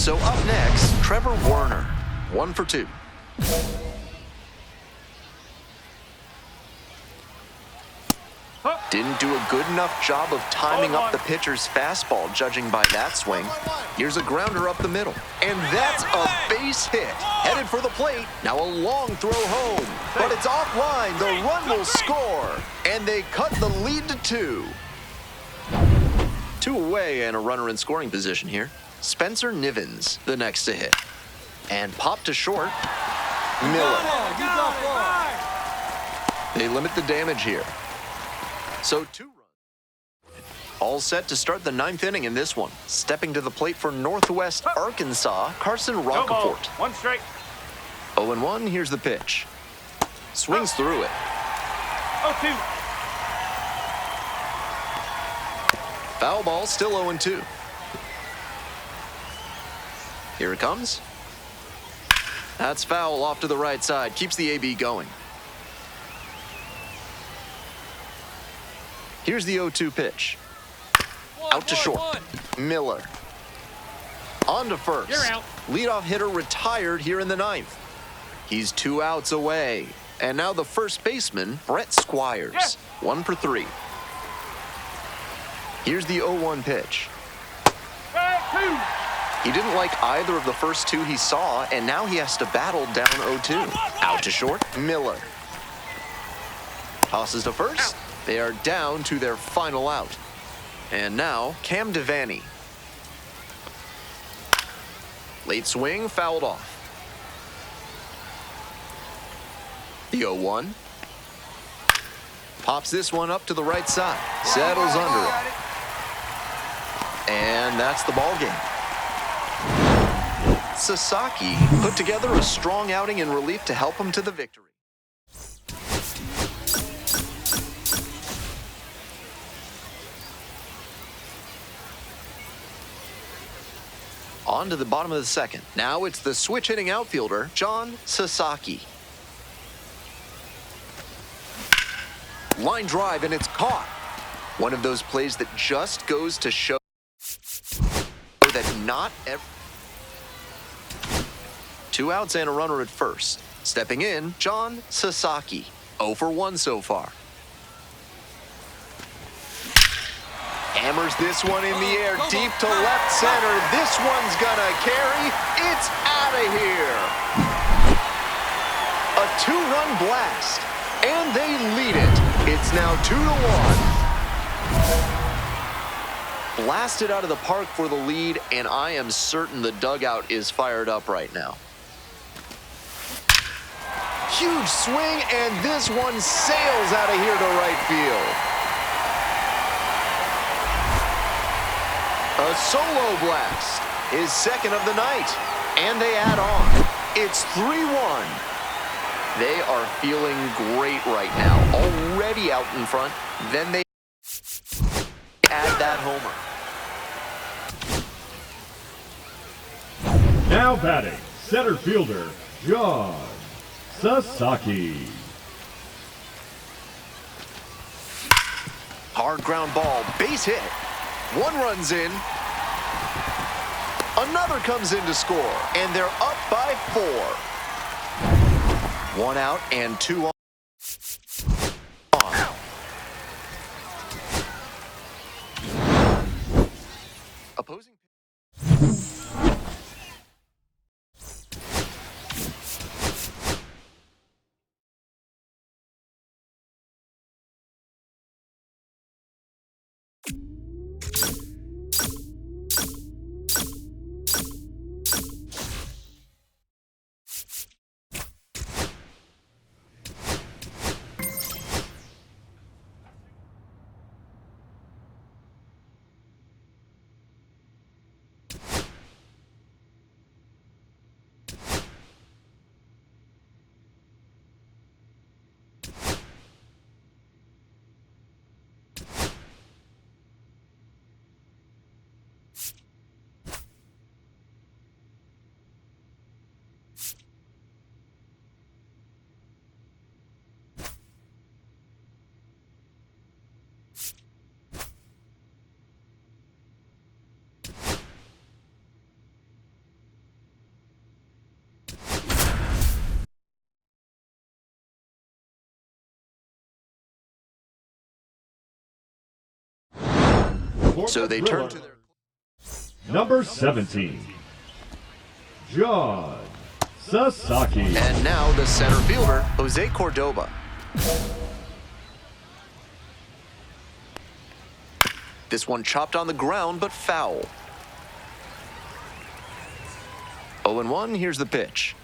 So up next, Trevor Werner, 1 for 2. Didn't do a good enough job of timing up the pitcher's fastball, judging by that swing. Here's a grounder up the middle. And that's a base hit. Headed for the plate. Now a long throw home. But it's offline. The run will score. And they cut the lead to 2. 2 away and a runner in scoring position here. Spencer Nivens, the next to hit. And pop to short. Miller. They limit the damage here. So 2 runs. All set to start the 9th inning in this one. Stepping to the plate for Northwest Arkansas, Carson Rocafort. 1 strike. 0-1, here's the pitch. Swings through it. 0-2. Foul ball, still 0-2. Here it comes. That's foul off to the right side. Keeps the AB going. Here's the 0-2 pitch. Out to short. Miller. On to first. You're out. Leadoff hitter retired here in the 9th. He's 2 outs away. And now the first baseman, Brett Squires. 1 for 3. Here's the 0-1 pitch. 2. He didn't like either of the first 2 he saw, and now he has to battle down 0-2. Out to short, Miller. Tosses to first. They are down to their final out. And now, Cam Devaney. Late swing, fouled off. The 0-1. Pops this one up to the right side. Settles under it. And that's the ball game. Sasaki put together a strong outing in relief to help him to the victory. On to the bottom of the 2nd. Now it's the switch-hitting outfielder, John Sasaki. Line drive, and it's caught. One of those plays that just goes to show that not every... 2 outs and a runner at first. Stepping in, John Sasaki. 0 for 1 so far. Hammers this one in the air, deep to left center. This one's gonna carry. It's out of here. A 2-run blast, and they lead it. It's now 2-1. Blasted out of the park for the lead, and I am certain the dugout is fired up right now. Huge swing, and this one sails out of here to right field. A solo blast, his 2nd of the night, and they add on. It's 3-1. They are feeling great right now, already out in front. Then they add that homer. Now batting, center fielder, John Sasaki. Hard ground ball, base hit. 1 runs in. Another comes in to score, and they're up by 4. 1 out and 2 on. Opposing. For So the they thriller, turn to their... number 17, John Sasaki. And now the center fielder, Jose Cordoba. This one chopped on the ground, but foul. 0-1, here's the pitch.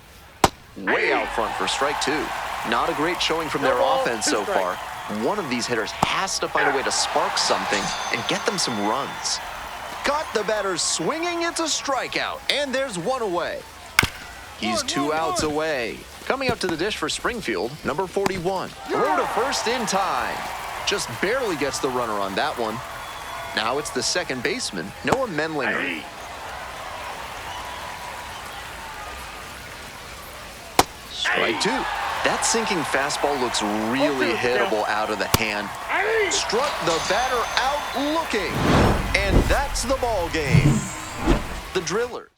Way out front for strike two. Not a great showing from their offense so far. One of these hitters has to find a way to spark something and get them some runs. Got the batter swinging, it's a strikeout, and there's one away. He's 2 outs away. Coming up to the dish for Springfield, number 41. Throw to first in time. Just barely gets the runner on that one. Now it's the second baseman, Noah Menlinger. Strike two. That sinking fastball looks really hittable out of the hand. Struck the batter out looking. And that's the ball game. The Drillers.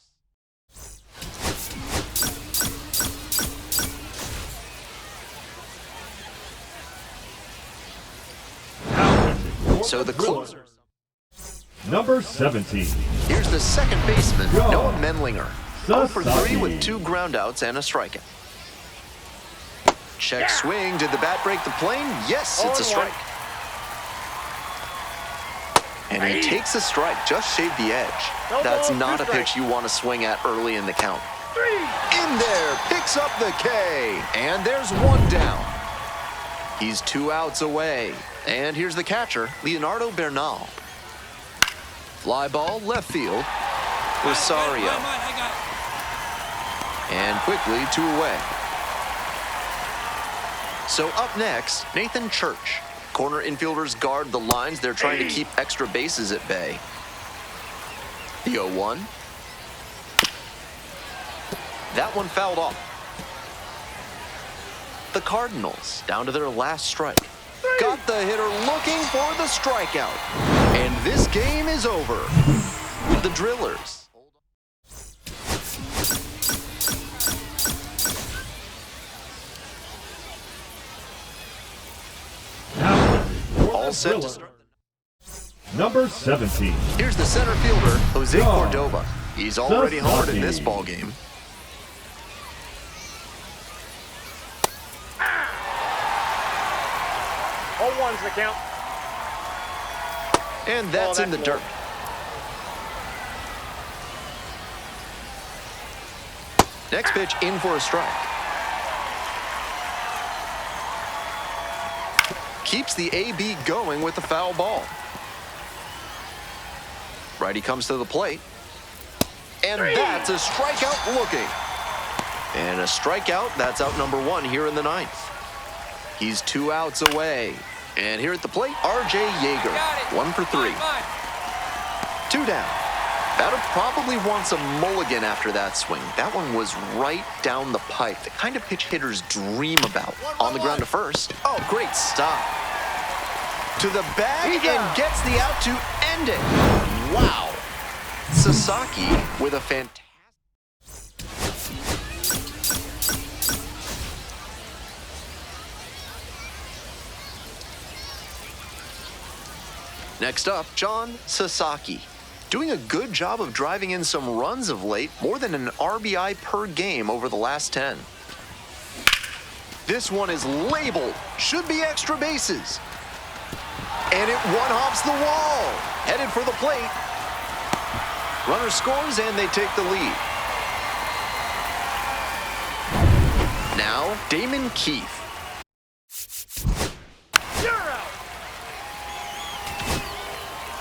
So the closers. Number 17, Here's the second baseman, John Noah Menlinger. 0 for 3 Sasaki. with 2 groundouts and a strikeout. Check swing. Did the bat break the plane? Yes, it's a strike. And he takes a strike, just shaved the edge. That's not a pitch you want to swing at early in the count. In there, picks up the K, and there's one down. He's 2 outs away. And here's the catcher, Leonardo Bernal. Fly ball, left field, Rosario. And quickly, 2 away. So up next, Nathan Church. Corner infielders guard the lines. They're trying to keep extra bases at bay. The 0-1. That one fouled off. The Cardinals down to their last strike. Got the hitter looking for the strikeout. And this game is over. The Drillers. All set to start. number 17, Here's the center fielder, Jose John Cordoba. He's already homered in this Sasaki. ball game. Oh, one's the count. And that's in the dirt. Next pitch in for a strike. Keeps the AB going with the foul ball. Righty comes to the plate. And that's a strikeout looking. And a strikeout, that's out number 1 here in the 9th. He's 2 outs away. And here at the plate, R.J. Yeager, 1 for 3. 2 down. Batter probably wants a mulligan after that swing. That one was right down the pipe. The kind of pitch hitters dream about. On the ground to first. Oh, great stop. To the bag and gets the out to end it. Wow. Sasaki with a fantastic... Next up, John Sasaki. Doing a good job of driving in some runs of late, more than an RBI per game over the last 10. This one is labeled, should be extra bases. And it one-hops the wall. Headed for the plate. Runner scores and they take the lead. Now, Damon Keith.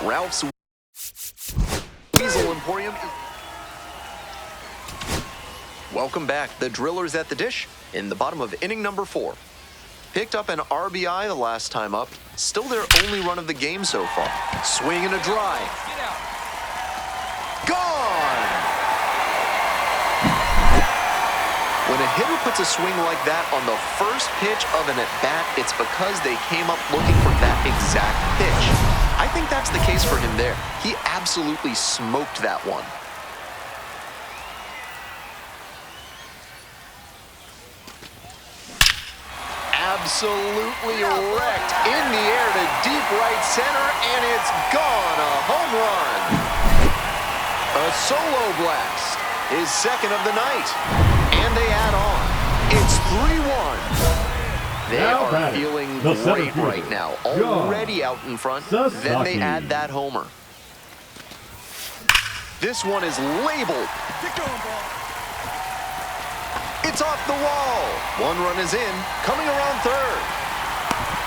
Ralph's Weasel Emporium. Welcome back. The Drillers at the dish in the bottom of inning number 4. Picked up an RBI the last time up. Still their only run of the game so far. Swing and a drive. Gone! When a hitter puts a swing like that on the first pitch of an at-bat, it's because they came up looking for that exact pitch. I think that's the case for him there. He absolutely smoked that one. Absolutely wrecked in the air to deep right center, and it's gone. A home run. A solo blast. His second of the night. And they add on. It's 3-1. They Now are batting, feeling the center great fielder, right now. John Already out in front. Then they Sasaki. add that homer. This one is labeled. Get going, ball. It's off the wall. One run is in. Coming around third.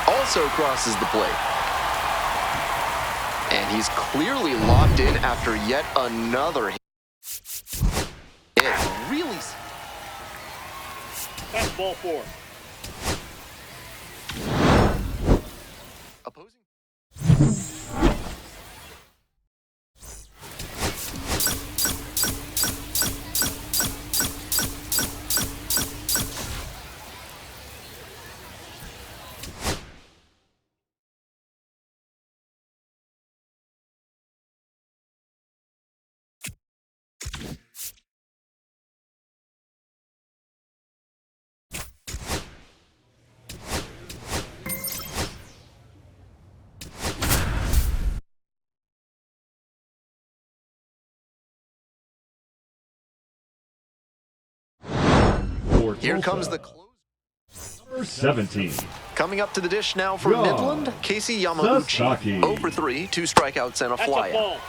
Also crosses the plate. And he's clearly locked in after yet another hit. It really... That's ball 4. Opposing... Here comes the close. Number 17. Coming up to the dish now for John Midland, Casey Yamaguchi. Sasaki. 0 for 3, 2 strikeouts and a That's fly a out.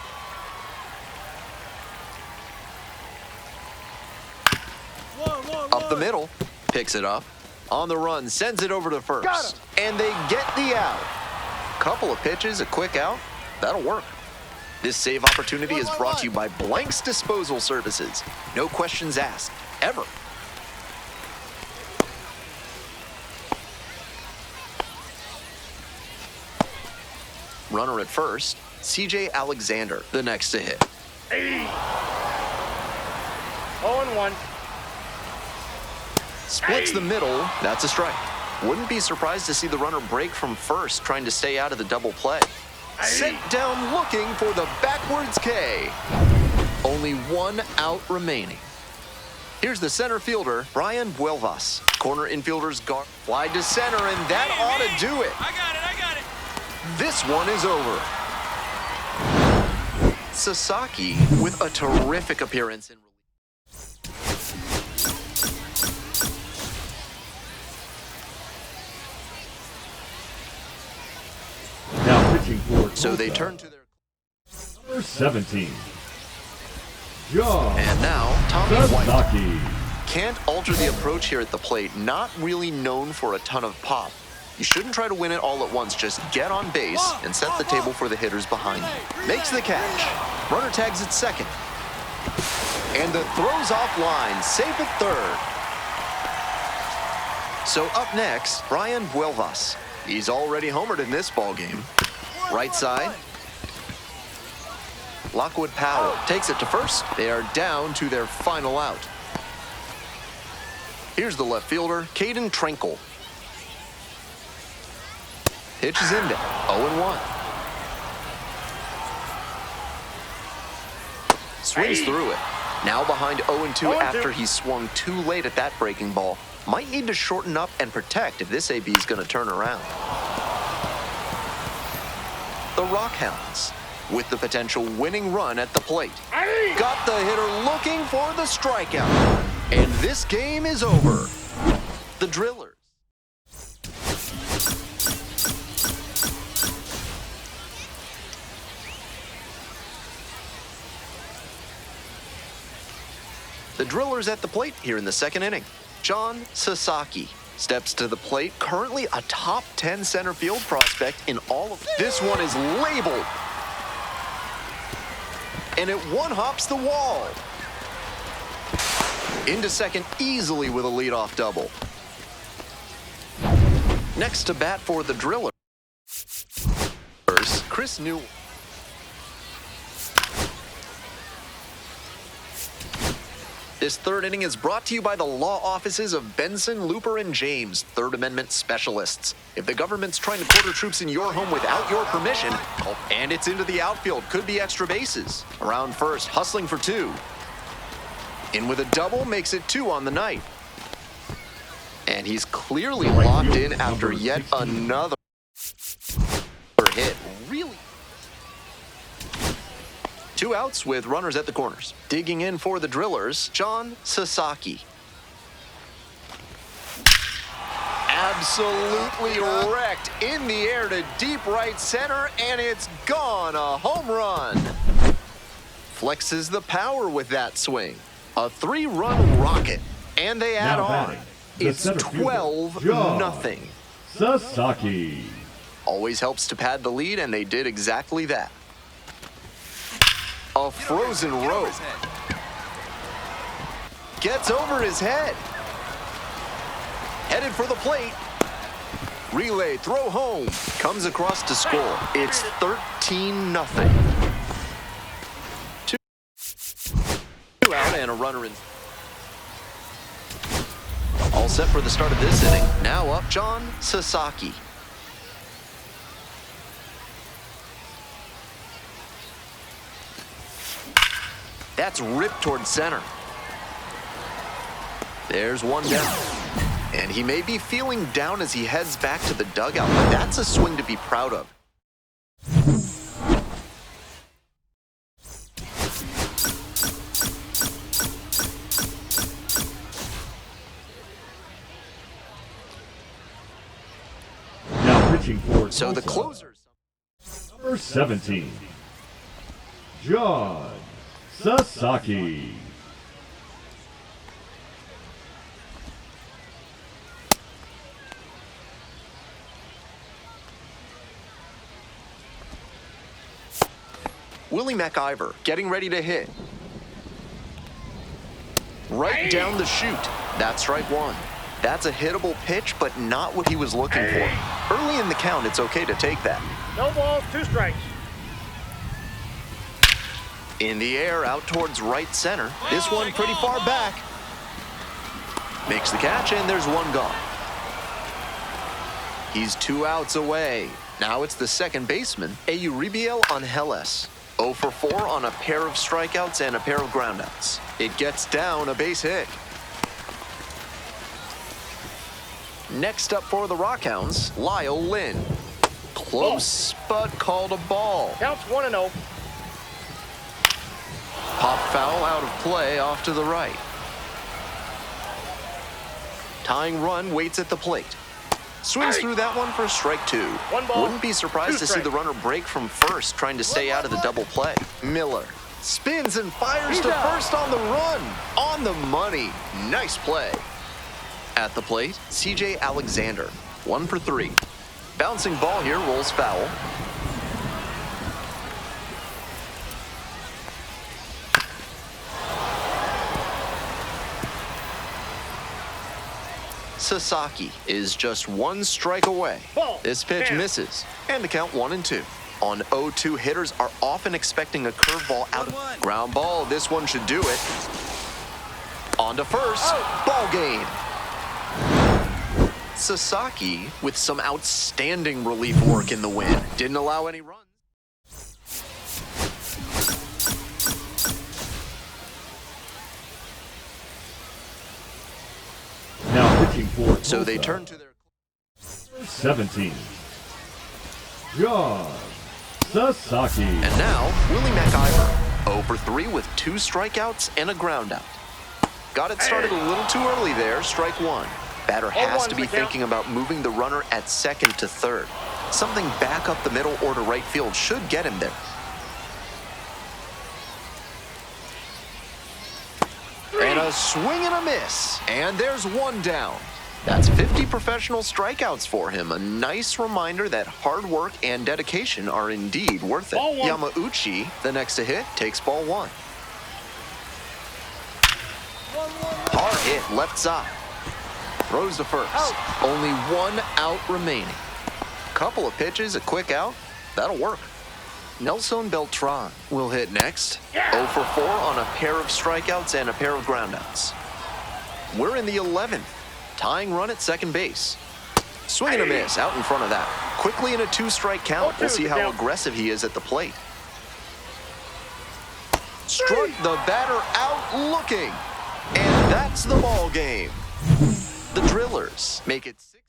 ball. Up the middle, picks it up. On the run, sends it over to first. And they get the out. Couple of pitches, a quick out. That'll work. This save opportunity is brought to you by Blank's Disposal Services. No questions asked, ever. Runner at first, CJ Alexander, the next to hit. 0-1. Splits the middle, that's a strike. Wouldn't be surprised to see the runner break from first, trying to stay out of the double play. Set down looking for the backwards K. Only one out remaining. Here's the center fielder, Brian Buelvas. Corner infielders guard, fly to center, and that ought to do it. I got it. This one is over. Sasaki with a terrific appearance in relief. Now pitching for So they Tulsa. turn to their... Number 17. John And now, Tommy White. Sasaki. Can't alter the approach here at the plate. Not really known for a ton of pop. You shouldn't try to win it all at once. Just get on base and set the table for the hitters behind you. Makes the catch. Runner tags at second. And the throw's offline. Safe at third. So up next, Brian Buelvas. He's already homered in this ballgame. Right side. Lockwood Powell takes it to first. They are down to their final out. Here's the left fielder, Caden Trenkle. Pitch is in there, 0-1. Swings through it. Now behind 0-2 after he swung too late at that breaking ball. Might need to shorten up and protect if this AB is going to turn around. The Rockhounds with the potential winning run at the plate. Got the hitter looking for the strikeout. And this game is over. The Drillers. The Drillers at the plate here in the second inning. John Sasaki steps to the plate, currently a top 10 center field prospect in all of... This one is labeled. And it one-hops the wall. Into second easily with a leadoff double. Next to bat for the Drillers, Chris Newell. This third inning is brought to you by the law offices of Benson, Looper, and James, Third Amendment specialists. If the government's trying to quarter troops in your home without your permission, and it's into the outfield, could be extra bases. Around first, hustling for 2. In with a double, makes it 2 on the night. And he's clearly locked in after yet another hit. Really? 2 outs with runners at the corners. Digging in for the Drillers, John Sasaki. Absolutely wrecked in the air to deep right center, and it's gone. A home run. Flexes the power with that swing. A 3-run rocket, and they add on. It's 12-0. Sasaki. Always helps to pad the lead, and they did exactly that. A frozen rope. Gets over his head. Headed for the plate. Relay, throw home. Comes across to score. It's 13-0. 2 out and a runner in. All set for the start of this inning. Now up, John Sasaki. That's ripped toward center. There's one down. And he may be feeling down as he heads back to the dugout, but that's a swing to be proud of. Now pitching for So the closers. Number 17, John Sasaki. Willie McIver getting ready to hit. Right down the chute. That's strike one. That's a hittable pitch, but not what he was looking for. Early in the count, it's okay to take that. No balls, 2 strikes. In the air, out towards right center. This one pretty far back. Makes the catch, and there's one gone. He's 2 outs away. Now it's the second baseman, Euribiel Angeles. 0 for 4 on a pair of strikeouts and a pair of groundouts. It gets down, a base hit. Next up for the Rockhounds, Lyle Lynn. Close, but called a ball. Counts 1-0. Pop foul out of play off to the right. Tying run waits at the plate. Swings through that one for strike 2. 1 ball. Wouldn't be surprised to see the runner break from first, trying to stay out of the double play. Miller spins and fires to first on the run. On the money. Nice play. At the plate, CJ Alexander. 1 for 3. Bouncing ball here, rolls foul. Sasaki is just 1 strike away. This pitch misses, and the count 1-2. On 0-2, hitters are often expecting a curveball out of ground ball. This one should do it. On to first, ball game. Sasaki with some outstanding relief work in the win. Didn't allow any runs. Now pitching for So they turn to their 17, John Sasaki. And now, Willie McIver, 0 for 3 with 2 strikeouts and a groundout. Got it started a little too early there, strike 1. Batter has to be thinking about moving the runner at second to third. Something back up the middle or to right field should get him there. And a swing and a miss. And there's 1 down. That's 50 professional strikeouts for him. A nice reminder that hard work and dedication are indeed worth it. Yamauchi, the next to hit, takes ball 1. Hard hit left side. Throws to first. Only 1 out remaining. Couple of pitches, a quick out. That'll work. Nelson Beltran will hit next. 0 for 4 on a pair of strikeouts and a pair of groundouts. We're in the 11th. Tying run at second base. Swing and a miss out in front of that. Quickly in a 2-strike count. We'll see how aggressive he is at the plate. Struck the batter out looking. And that's the ball game. The Drillers make it 6.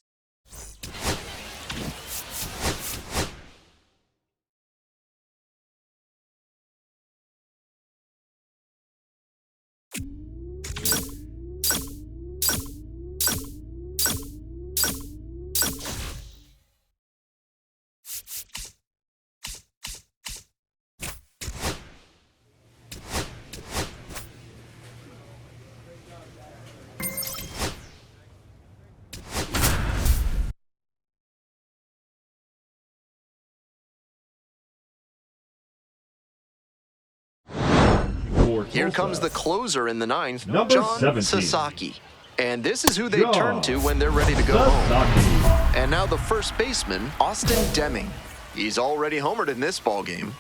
for Here Tulsa. comes the closer in the ninth, Number John 17. Sasaki. And this is who they John turn to when they're ready to go home. Sasaki. And now the first baseman, Austin Deming. He's already homered in this ball game.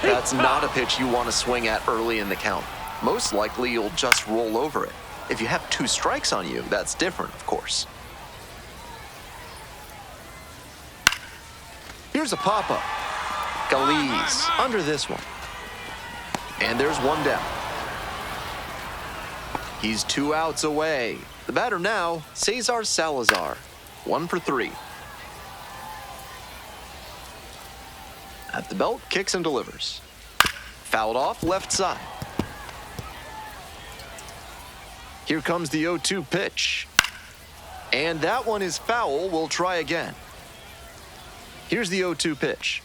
That's not a pitch you want to swing at early in the count. Most likely you'll just roll over it. If you have 2 strikes on you, that's different, of course. Here's a pop-up. Galiz under this one. And there's one down. He's 2 outs away. The batter now, Cesar Salazar. 1 for 3. At the belt, kicks and delivers. Fouled off left side. Here comes the 0-2 pitch. And that one is foul. We'll try again. Here's the 0-2 pitch.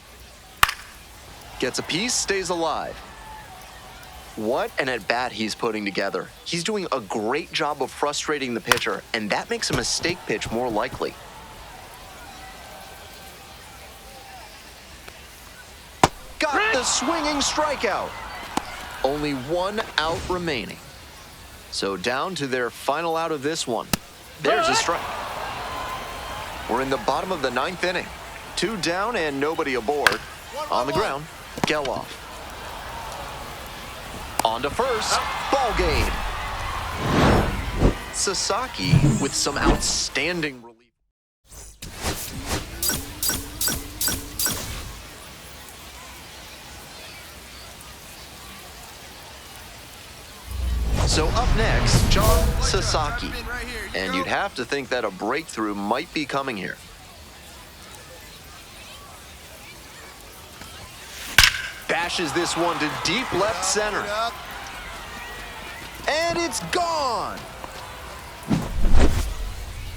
Gets a piece, stays alive. What an at-bat he's putting together. He's doing a great job of frustrating the pitcher, and that makes a mistake pitch more likely. Got the swinging strikeout. Only 1 out remaining. So down to their final out of this one. There's a strike. We're in the bottom of the 9th inning. 2 down and nobody aboard. On the ground, Geloff. On to first, ball game. Sasaki with some outstanding relief. So up next, John Sasaki. And you'd have to think that a breakthrough might be coming here. Bashes this one to deep left center. And it's gone!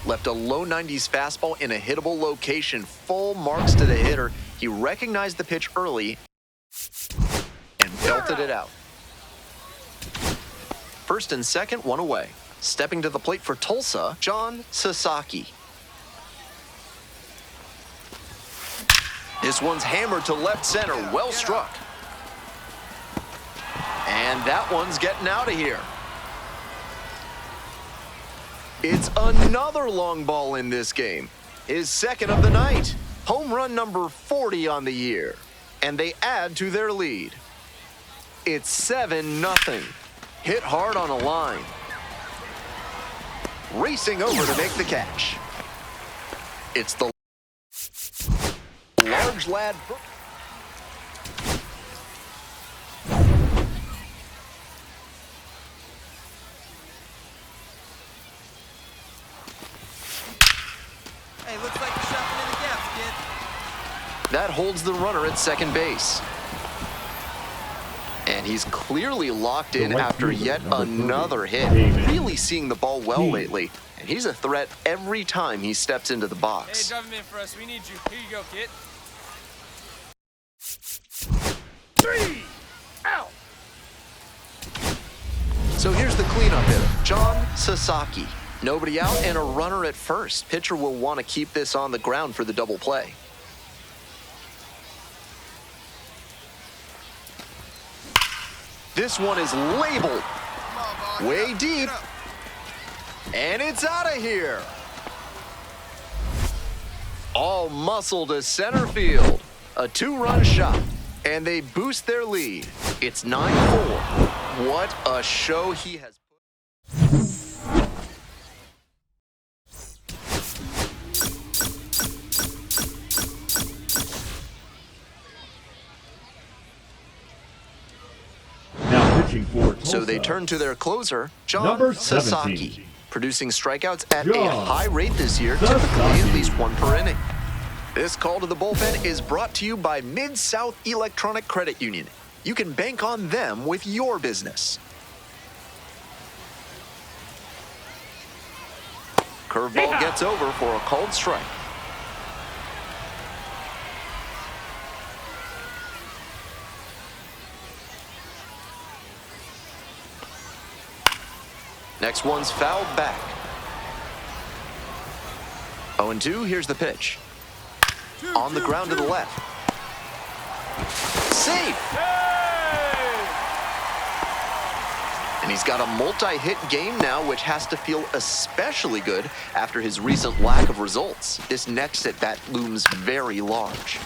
Left a low 90s fastball in a hittable location. Full marks to the hitter. He recognized the pitch early and belted it out. First and second, 1 away. Stepping to the plate for Tulsa, John Sasaki. This one's hammered to left center, well struck. And that one's getting out of here. It's another long ball in this game. His second of the night. Home run number 40 on the year. And they add to their lead. It's 7-0. Hit hard on a line. Racing over to make the catch. It's the large lad. Hey, looks like you're shuffling in the gaps, kid. That holds the runner at second base. And he's clearly locked in after yet another hit. Really seeing the ball well lately. And he's a threat every time he steps into the box. Hey, drive him in for us. We need you. Here you go, kid. 3 out. So here's the cleanup hitter, John Sasaki. Nobody out and a runner at first. Pitcher will want to keep this on the ground for the double play. This one is labeled way deep, and it's out of here. All muscle to center field. A 2-run shot, and they boost their lead. It's 9-4. What a show he has put. For So they turn to their closer, John Number Sasaki, 17. producing strikeouts at a John high rate this year, Sasaki. typically at least 1 per inning. This call to the bullpen is brought to you by Mid-South Electronic Credit Union. You can bank on them with your business. Curveball gets over for a called strike. Next one's fouled back. 0-2, here's the pitch. On the ground to the left. Safe! he's got a multi-hit game now, which has to feel especially good after his recent lack of results. This next at-bat looms very large.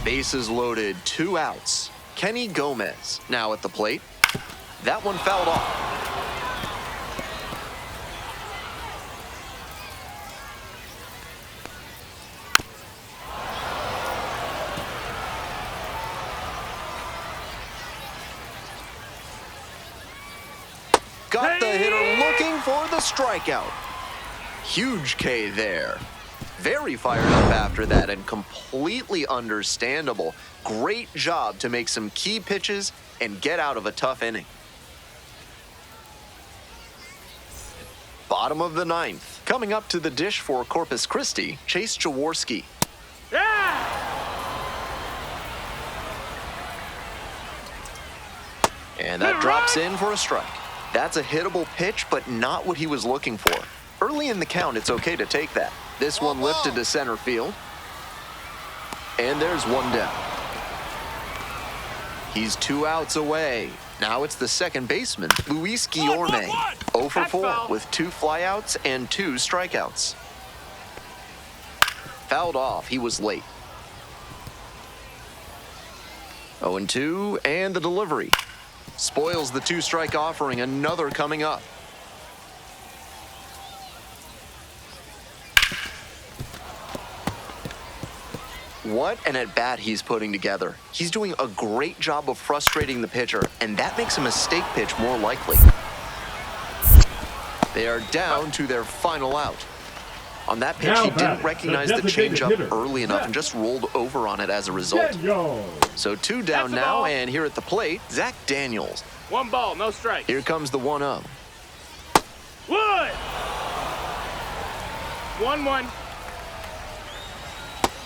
Bases loaded, 2 outs. Kenny Gomez now at the plate. That one fouled off. Got the hitter looking for the strikeout. Huge K there. Very fired up after that and completely understandable. Great job to make some key pitches and get out of a tough inning. Bottom of the 9th. Coming up to the dish for Corpus Christi, Chase Jaworski. And that drops in for a strike. That's a hittable pitch, but not what he was looking for. Early in the count, it's okay to take that. This one lifted to center field. And there's one down. He's 2 outs away. Now it's the second baseman, Luis Guillorme. 0 for 4 with 2 flyouts and 2 strikeouts. Fouled off. He was late. 0-2, and the delivery. Spoils the 2-strike offering. Another coming up. What an at-bat he's putting together. He's doing a great job of frustrating the pitcher, and that makes a mistake pitch more likely. They are down to their final out. On that pitch, he didn't recognize the changeup early enough and just rolled over on it as a result. So 2 down now, and here at the plate, Zach Daniels. 1 ball, no strike. Here comes the 1-0. Wood! 1-1.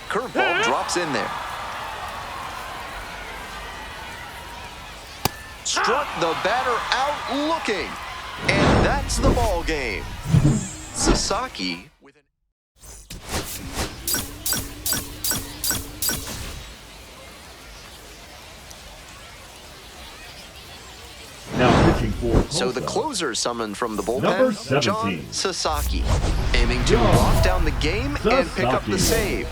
Curveball drops in there. Struck the batter out looking. And that's the ball game. Sasaki with an... Now pitching for So the Tulsa, closer summoned from the Number bullpen, 17. John Sasaki, aiming to lock down the game and pick up the Sasaki. save.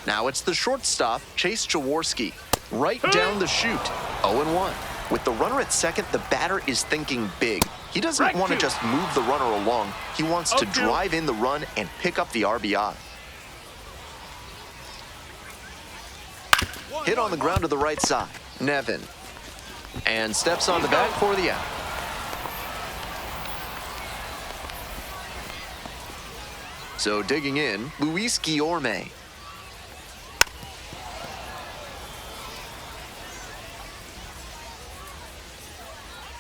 Now it's the shortstop, Chase Jaworski, right down the chute, 0-1. With the runner at second, the batter is thinking big. He doesn't want to just move the runner along. He wants to drive in the run and pick up the RBI. Hit on the ground to the right side, Nevin. And steps on the bat for the out. So digging in, Luis Guillorme.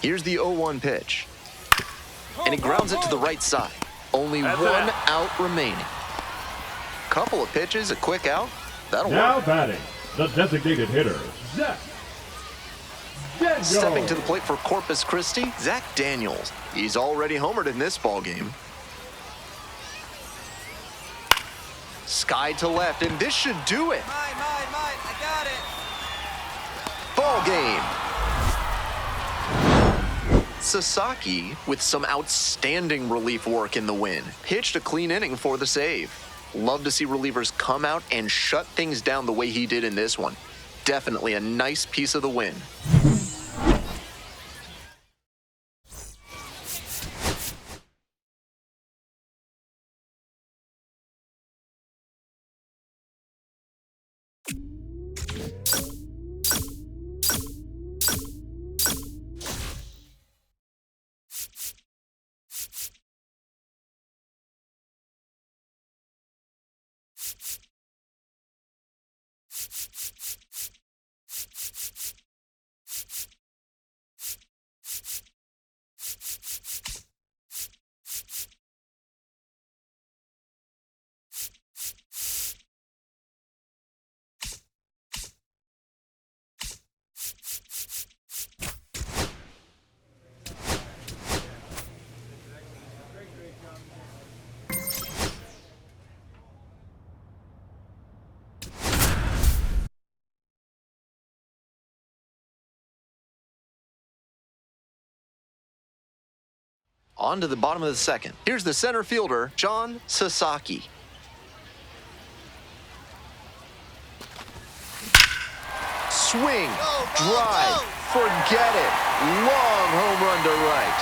Here's the 0-1 pitch. And he grounds it to the right side. Only 1 out remaining. Couple of pitches, a quick out. That'll now work. batting, the designated hitter, Zach Daniels. Stepping to the plate for Corpus Christi, Zach Daniels. He's already homered in this ball game. Sky to left, and this should do it. Mine, I got it. Ball game. Sasaki with some outstanding relief work in the win. Pitched a clean inning for the save. Love to see relievers come out and shut things down the way he did in this one. Definitely a nice piece of the win. On to the bottom of the second. Here's the center fielder, John Sasaki. Swing, drive, forget it. Long home run to right.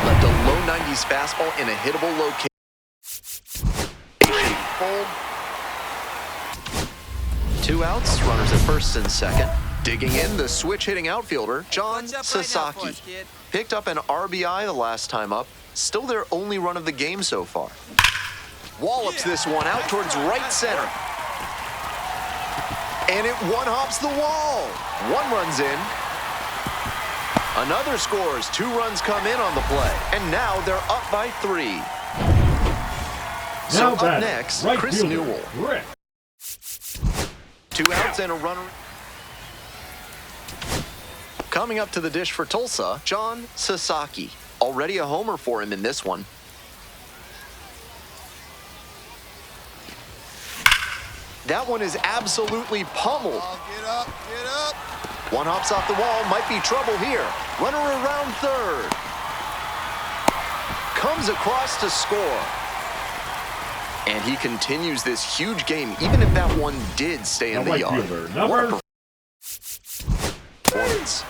Left a low 90s fastball in a hittable location. Fold. 2 outs, runners at first and second. Digging in, the switch-hitting outfielder, John Sasaki. Picked up an RBI the last time up. Still their only run of the game so far. Wallops this one out towards right center. And it one-hops the wall. 1 run's in. Another scores. 2 runs come in on the play. And now they're up by 3. So up next, right Chris fielder, Newell. Rick. 2 outs and a runner. Coming up to the dish for Tulsa, John Sasaki. Already a homer for him in this one. That one is absolutely pummeled. Get up, get up. 1 hops off the wall, might be trouble here. Runner around third. Comes across to score. And he continues this huge game, even if that one did stay in the Right yard. fielder, What number a performance.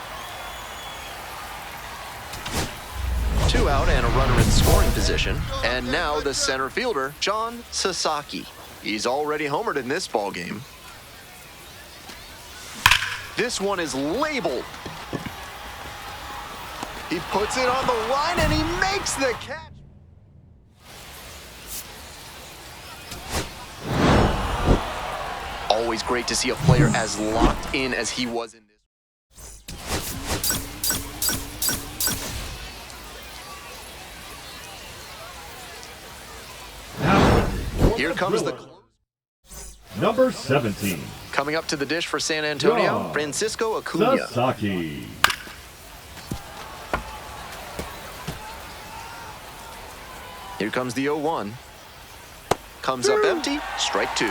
2 out and a runner in scoring position. And now the center fielder, John Sasaki. He's already homered in this ball game. This one is labeled. He puts it on the line and he makes the catch. Always great to see a player as locked in as he was in this. Here comes the number 17. coming up to the dish for San Antonio, John Francisco Acuna. Sasaki. Here comes the 0-1. Comes up empty, strike 2.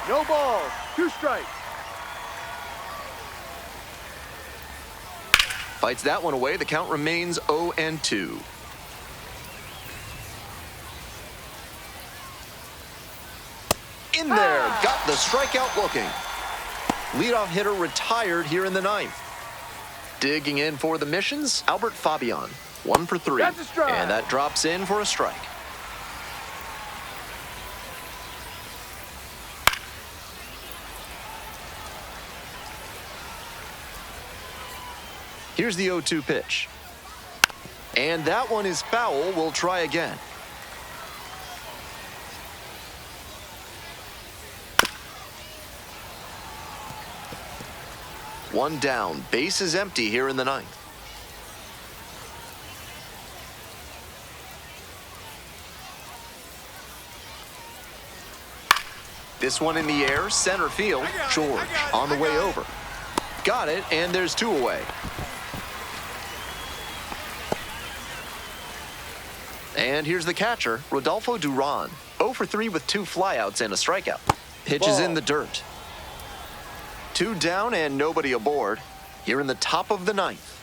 No balls. 2 strikes. Fights that one away. The count remains 0-2. In there, got the strikeout looking. Leadoff hitter retired here in the 9th. Digging in for the missions, Albert Fabian. 1 for 3. That's a strike. And that drops in for a strike. Here's the 0-2 pitch. And that one is foul. We'll try again. One down. Base is empty here in the 9th. This one in the air, center field. George on the way over. Got it, and there's 2 away. And here's the catcher, Rodolfo Duran. 0 for 3 with 2 flyouts and a strikeout. Pitch is in the dirt. 2 down and nobody aboard. Here in the top of the 9th.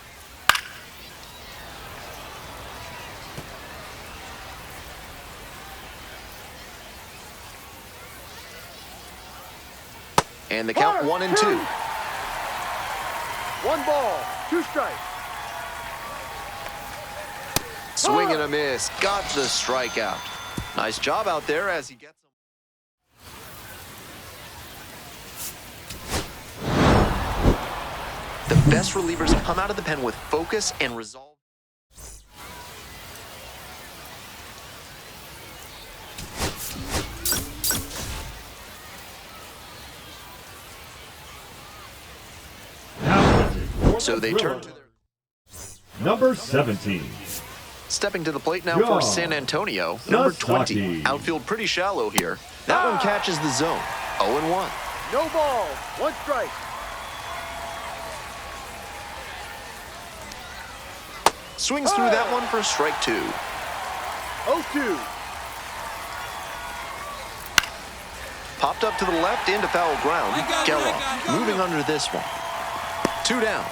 And the count 1-2. 1 ball. 2 strikes. Swing and a miss. Got the strikeout. Nice job out there as he gets them. The best relievers come out of the pen with focus and resolve. So they turn to their... Number 17. Stepping to the plate now for San Antonio, number 20. Outfield pretty shallow here. That one catches the zone. 0-1. No balls. 1 strike. Swings through that one for strike 2. 0-2. Popped up to the left into foul ground. Geloff moving under this one. 2 down.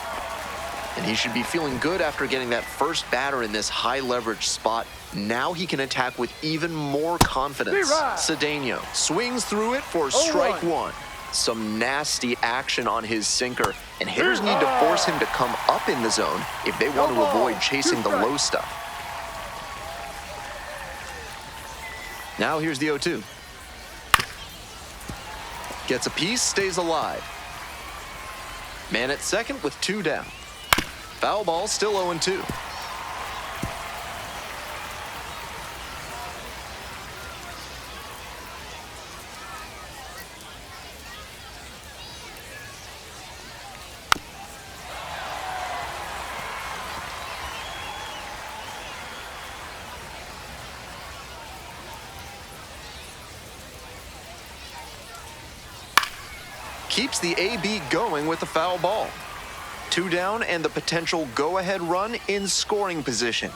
And he should be feeling good after getting that first batter in this high leverage spot. Now he can attack with even more confidence. Cedeno swings through it for strike one. Some nasty action on his sinker, and hitters need to force him to come up in the zone if they want to avoid chasing the low stuff. Now here's the 0-2. Gets a piece, stays alive. Man at second with 2 down. Foul ball, still 0-2. Keeps the AB going with the foul ball. 2 down and the potential go-ahead run in scoring position.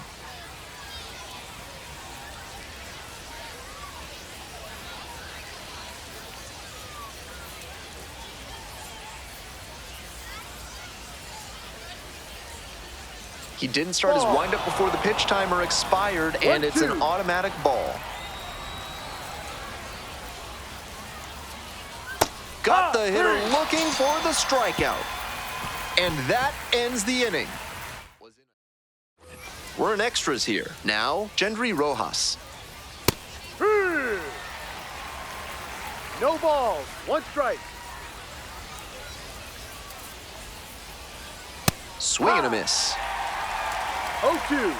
He didn't start his windup before the pitch timer expired, and it's an automatic ball. Got the hitter looking for the strikeout. And that ends the inning. We're in extras here. Now, Gendry Rojas. No balls, 1 strike. Swing and a miss. 0-2.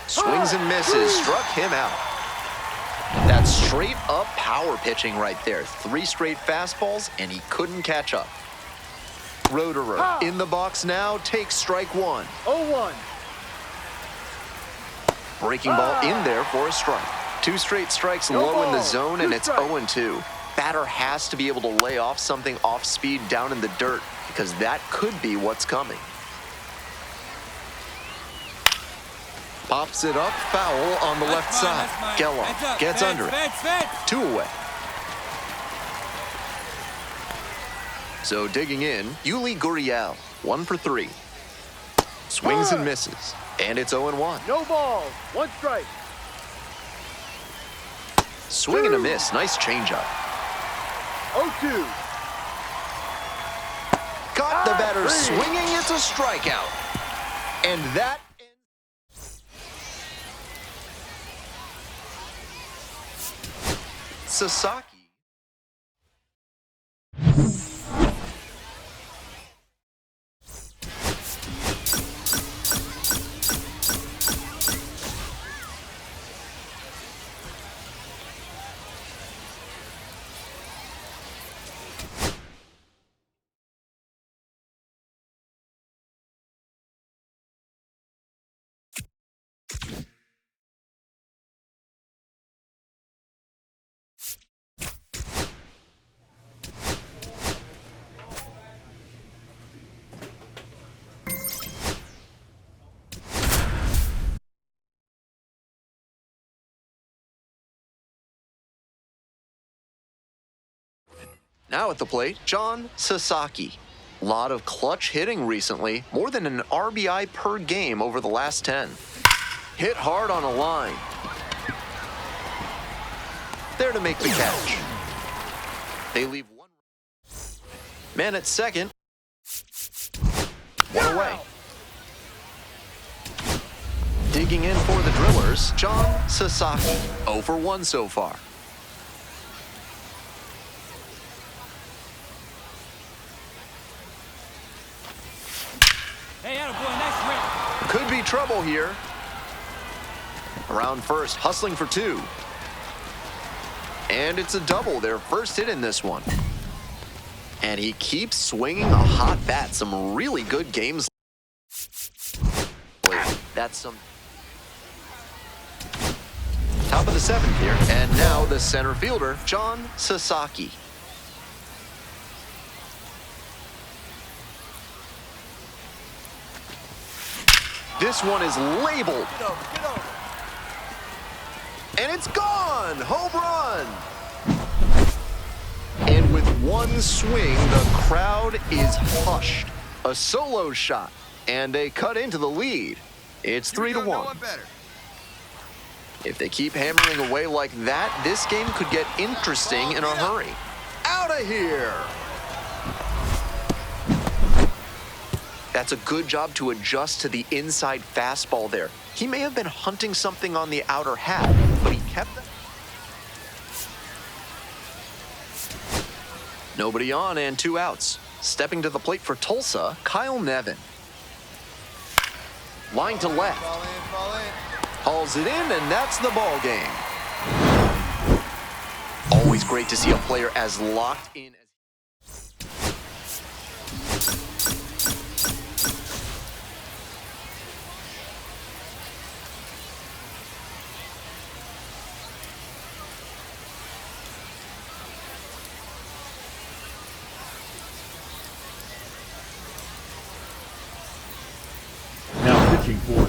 Swings and misses. Struck him out. That's straight up power pitching right there. 3 straight fastballs, and he couldn't catch up. Roederer in the box now, takes strike 1. 0-1. Breaking ball in there for a strike. 2 straight strikes low in the zone, and it's 0-2. Batter has to be able to lay off something off speed down in the dirt, because that could be what's coming. Pops it up, foul on the left side. Geloff gets under it. 2 away. So digging in, Yuli Gurriel, 1 for 3. Swings and misses, and it's 0-1. No balls, 1 strike. Swing and a miss, nice changeup. 0-2. Got the batter swinging, it's a strikeout. And that Sasaki. Now at the plate, John Sasaki. A lot of clutch hitting recently, more than an RBI per game over the last 10. Hit hard on a line. There to make the catch. They leave 1. Man at second. 1 away. Digging in for the Drillers, John Sasaki. 0 for 1 so far. Could be trouble here. Around first, hustling for 2. And it's a double, their first hit in this one. And he keeps swinging a hot bat. Some really good games. That's some... Top of the 7th here. And now the center fielder, John Sasaki. This one is labeled. Get over. And it's gone! Home run! And with one swing, the crowd is hushed. A solo shot, and they cut into the lead. It's 3-1. If they keep hammering away like that, this game could get interesting in a hurry. Out of here! That's a good job to adjust to the inside fastball there. He may have been hunting something on the outer half, but he kept it. Nobody on and 2 outs. Stepping to the plate for Tulsa, Kyle Nevin. Line to left. Hauls it in, and that's the ball game. Always great to see a player as locked in as...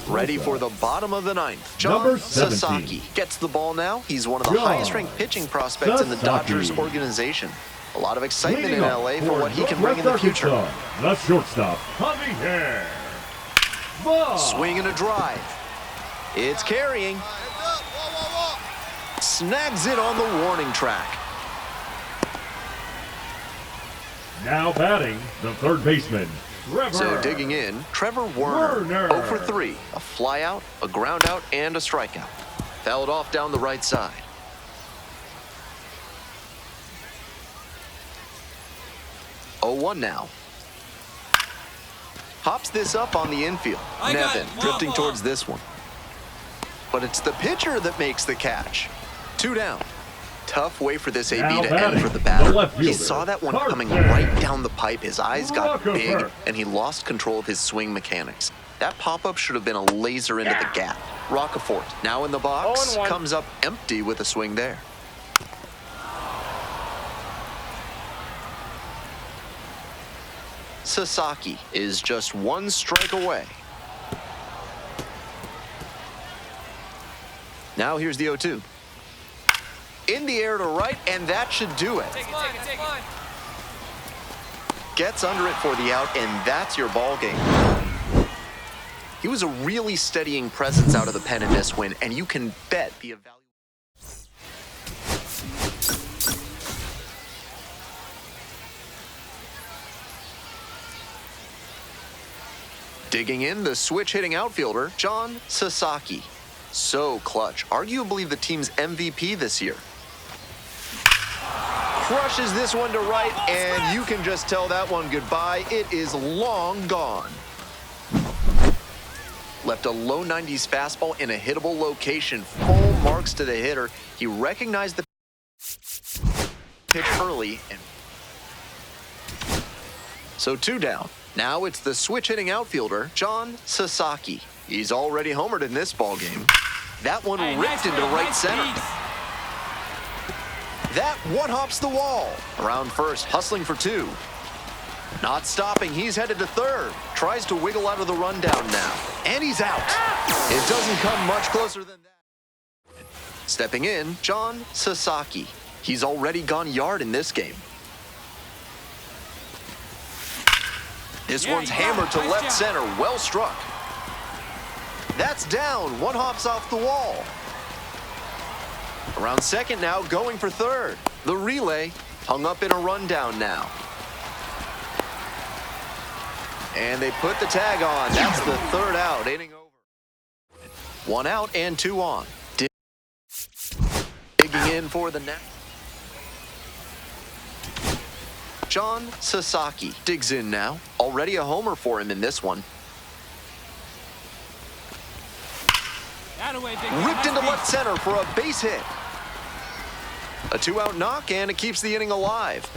Ready for the bottom of the 9th. John Sasaki gets the ball now. He's one of the highest-ranked pitching prospects in the Dodgers organization. A lot of excitement in LA for what he can bring in the future. The shortstop, Javier. Swing and a drive. It's carrying. Snags it on the warning track. Now batting, the third baseman, Trevor. So digging in, Trevor Werner. 0 for 3. A flyout, a ground out, and a strikeout. Fouled off down the right side. Oh, 1 now. Hops this up on the infield. Nevin drifting towards this one. But it's the pitcher that makes the catch. 2 down. Tough way for this AB to end for the batter. He saw that one coming right down the pipe. His eyes got big, and he lost control of his swing mechanics. That pop-up should have been a laser into the gap. Rockefort, now in the box, comes up empty with a swing there. Sasaki is just 1 strike away. Now here's the 0-2. In the air to right, and that should do it. Gets under it for the out, and that's your ball game. He was a really steadying presence out of the pen in this win, and you can bet the evaluation. Digging in, the switch-hitting outfielder, John Sasaki. So clutch, arguably the team's MVP this year. Crushes this one to right, and you can just tell that one goodbye. It is long gone. Left a low 90s fastball in a hittable location. Full marks to the hitter. He recognized the pitch early, and so 2 down. Now it's the switch-hitting outfielder, John Sasaki. He's already homered in this ballgame. That one ripped into right center. That one hops the wall. Around first, hustling for 2. Not stopping, he's headed to third. Tries to wiggle out of the rundown now. And he's out. It doesn't come much closer than that. Stepping in, John Sasaki. He's already gone yard in this game. This one's hammered to left center, well struck. That's down, 1 hops off the wall. Around second now, going for third. The relay hung up in a rundown now. And they put the tag on. That's the 3rd out, inning over. 1 out and 2 on. Digging in for the next. John Sasaki digs in now. Already a homer for him in this one. Ripped into left center for a base hit. A 2-out knock, and it keeps the inning alive.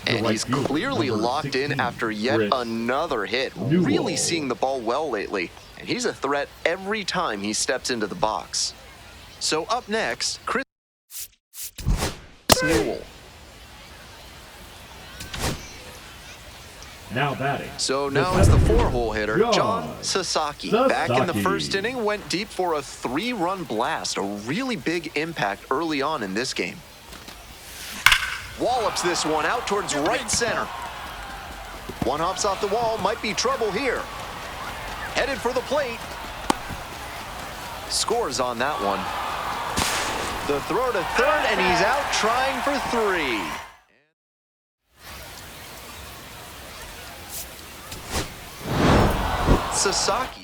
And he's clearly locked in after yet another hit. Really seeing the ball well lately. And he's a threat every time he steps into the box. So up next, Chris Newell. Now batting. So now it's the 4-hole hitter, John Sasaki. Back in the first inning, went deep for a 3-run blast. A really big impact early on in this game. Wallops this one out towards right center. One hops off the wall, might be trouble here. Headed for the plate. Scores on that one. The throw to third, and he's out trying for 3. Sasaki.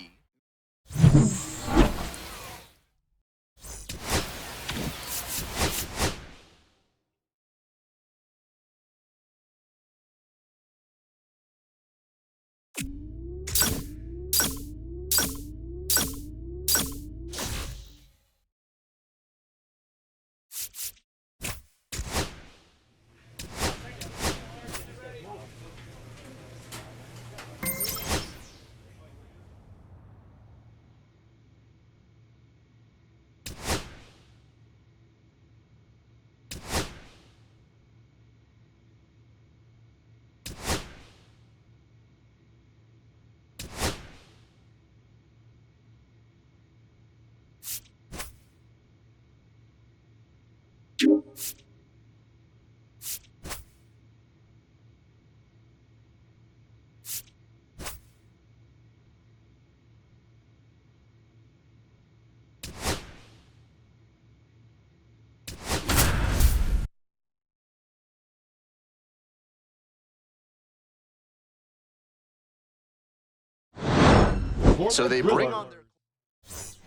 So they bring on their...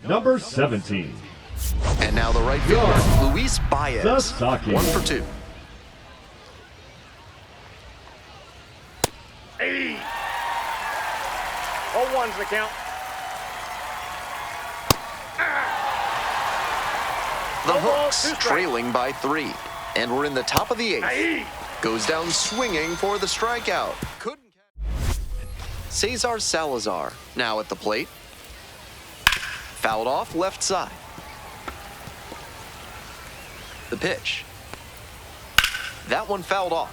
Number 17. And now the right fielder, Luis Baez. Sasaki. 1 for 2. Hey! 0-1's the count. The Hooks trailing by 3. And we're in the top of the 8th. Hey! Goes down swinging for the strikeout. Couldn't catch. Cesar Salazar now at the plate. Fouled off left side. The pitch. That one fouled off.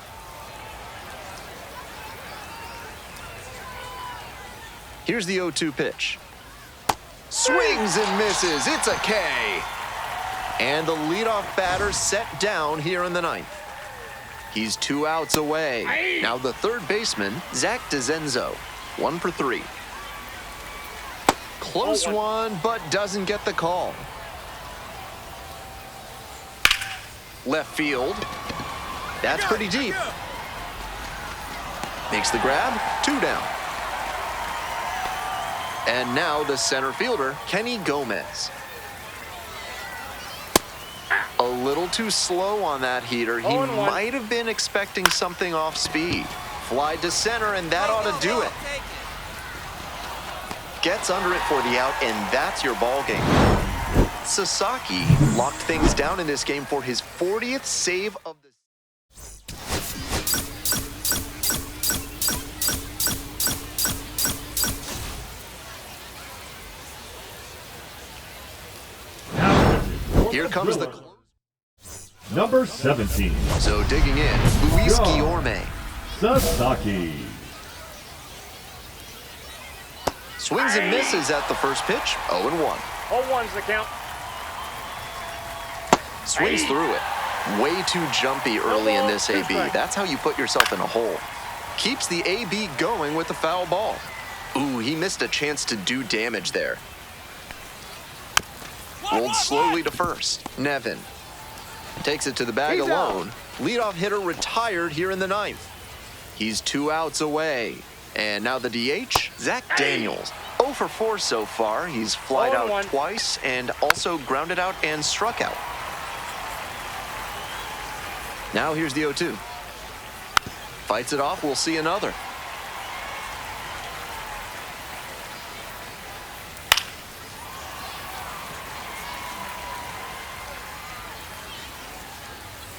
Here's the 0-2 pitch. Swings and misses. It's a K. And the leadoff batter set down here in the 9th. He's 2 outs away. Now the third baseman, Zach DeZenzo. 1 for 3. Close one, but doesn't get the call. Left field. That's pretty deep. Makes the grab. 2 down. And now the center fielder, Kenny Gomez. A little too slow on that heater. He might have been expecting something off speed. Fly to center, and that ought to do it. Gets under it for the out, and that's your ball game. Sasaki locked things down in this game for his 40th save of the... Here comes the... Number 17. So digging in, Luis Guillorme. Sasaki. Swings and misses at the first pitch, 0-1. 0-1's the count. Swings through it. Way too jumpy early in this AB. That's how you put yourself in a hole. Keeps the AB going with the foul ball. Ooh, he missed a chance to do damage there. Rolled slowly to first. Nevin takes it to the bag alone. Leadoff hitter retired here in the 9th. He's 2 outs away. And now the DH, Zach Daniels. 0 for 4 so far. He's flied out twice and also grounded out and struck out. Now here's the 0-2. Fights it off. We'll see another.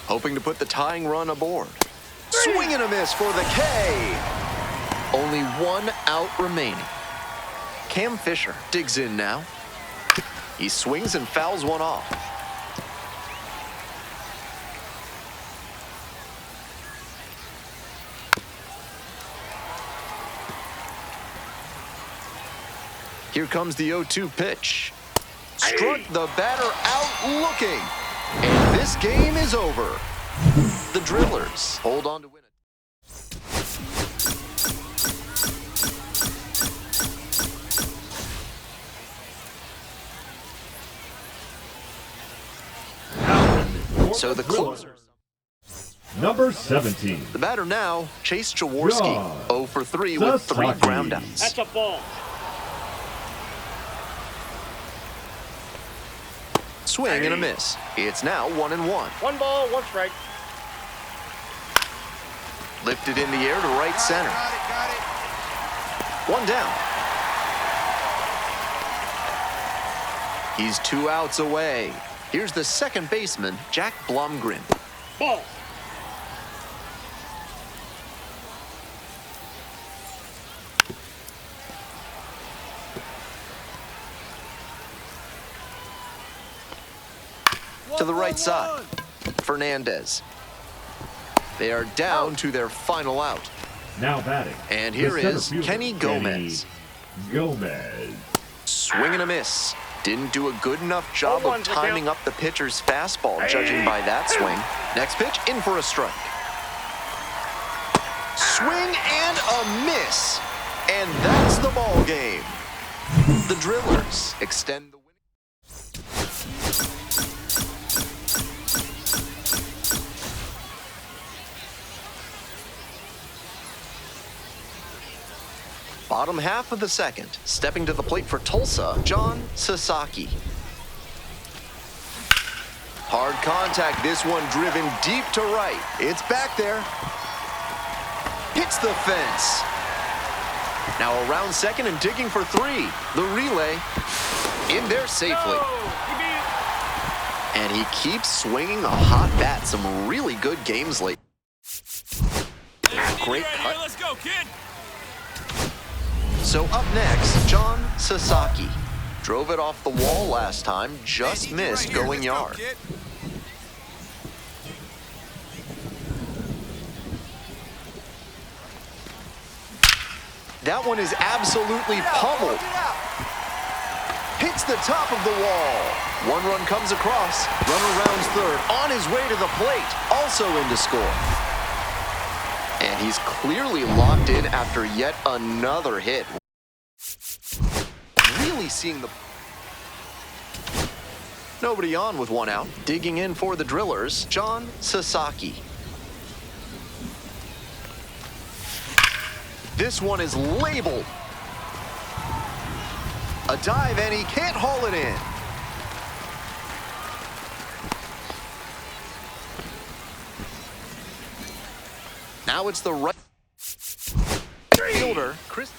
Hoping to put the tying run aboard. Swing and a miss for the K. Only 1 out remaining. Cam Fisher digs in now. He swings and fouls one off. Here comes the 0-2 pitch. Struck the batter out looking. And this game is over. The Drillers hold on to win it. So the closers. Number 17. The batter now, Chase Jaworski, John 0 for 3 with 3 Sasaki. groundouts. That's a ball. Swing and a miss. It's now 1-1. 1 ball, 1 strike. Lifted in the air to right center. Got it. 1 down. He's 2 outs away. Here's the second baseman, Jack Blumgren. Ball. To the right side, Fernandez. They are down to their final out. Now batting. And the here center is fielder, Kenny Gomez. Gomez. Swing and a miss. Didn't do a good enough job Hold of on, timing up the pitcher's fastball, judging by that swing. Next pitch, in for a strike. Swing and a miss. And that's the ball game. The Drillers extend the winning. Bottom half of the second, stepping to the plate for Tulsa, John Sasaki. Hard contact, this one driven deep to right. It's back there. Hits the fence. Now around second and digging for 3. The relay in there safely. And he keeps swinging a hot bat. Some really good games late. Great cut. Let's go, kid. So up next, John Sasaki. Drove it off the wall last time, just missed going yard. That one is absolutely pummeled. Hits the top of the wall. 1 run comes across. Runner rounds third, on his way to the plate, also in to score. And he's clearly locked in after yet another hit. Really seeing the... Nobody on with 1 out. Digging in for the Drillers, John Sasaki. This one is labeled. A dive, and he can't haul it in. Now it's the right fielder, Chris.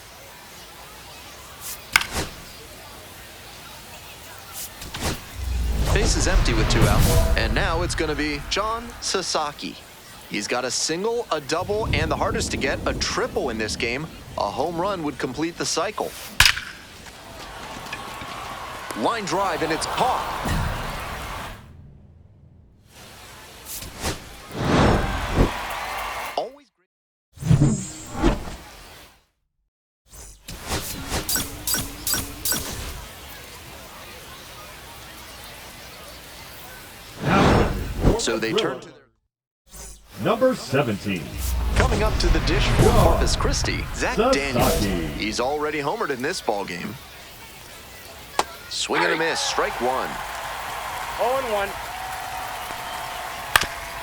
Base is empty with 2 out. And now it's going to be John Sasaki. He's got a single, a double, and the hardest to get, a triple in this game. A home run would complete the cycle. Line drive, and it's caught. Always great. So they turn to their... Number 17. Coming up to the dish for Corpus Christi, Zach Sasaki. Daniels. He's already homered in this ballgame. Swing and a miss, strike 1. 0-1.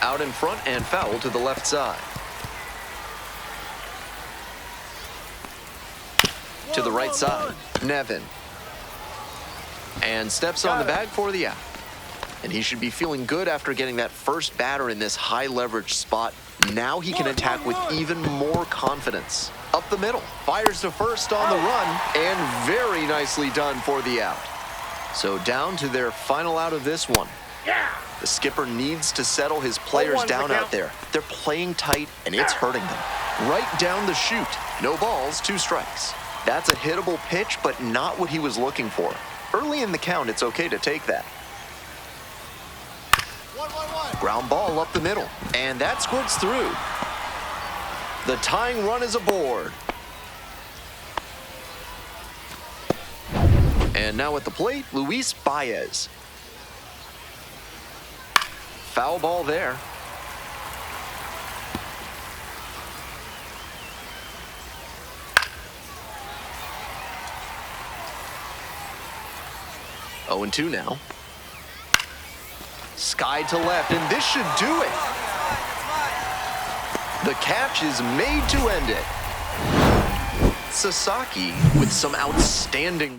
Out in front and foul to the left side. To the right side, Nevin. And steps on the bag for the out. And he should be feeling good after getting that first batter in this high leverage spot. Now he can attack with even more confidence. Up the middle, fires to first on the run, and very nicely done for the out. So down to their final out of this one. The skipper needs to settle his players down out there. They're playing tight, and it's hurting them. Right down the chute. No balls, 2 strikes. That's a hittable pitch, but not what he was looking for. Early in the count, it's okay to take that. 1-1-1. Ground ball up the middle, and that squirts through. The tying run is aboard. And now at the plate, Luis Baez. Foul ball there. 0-2 now. Sky to left, and this should do it. The catch is made to end it. Sasaki with some outstanding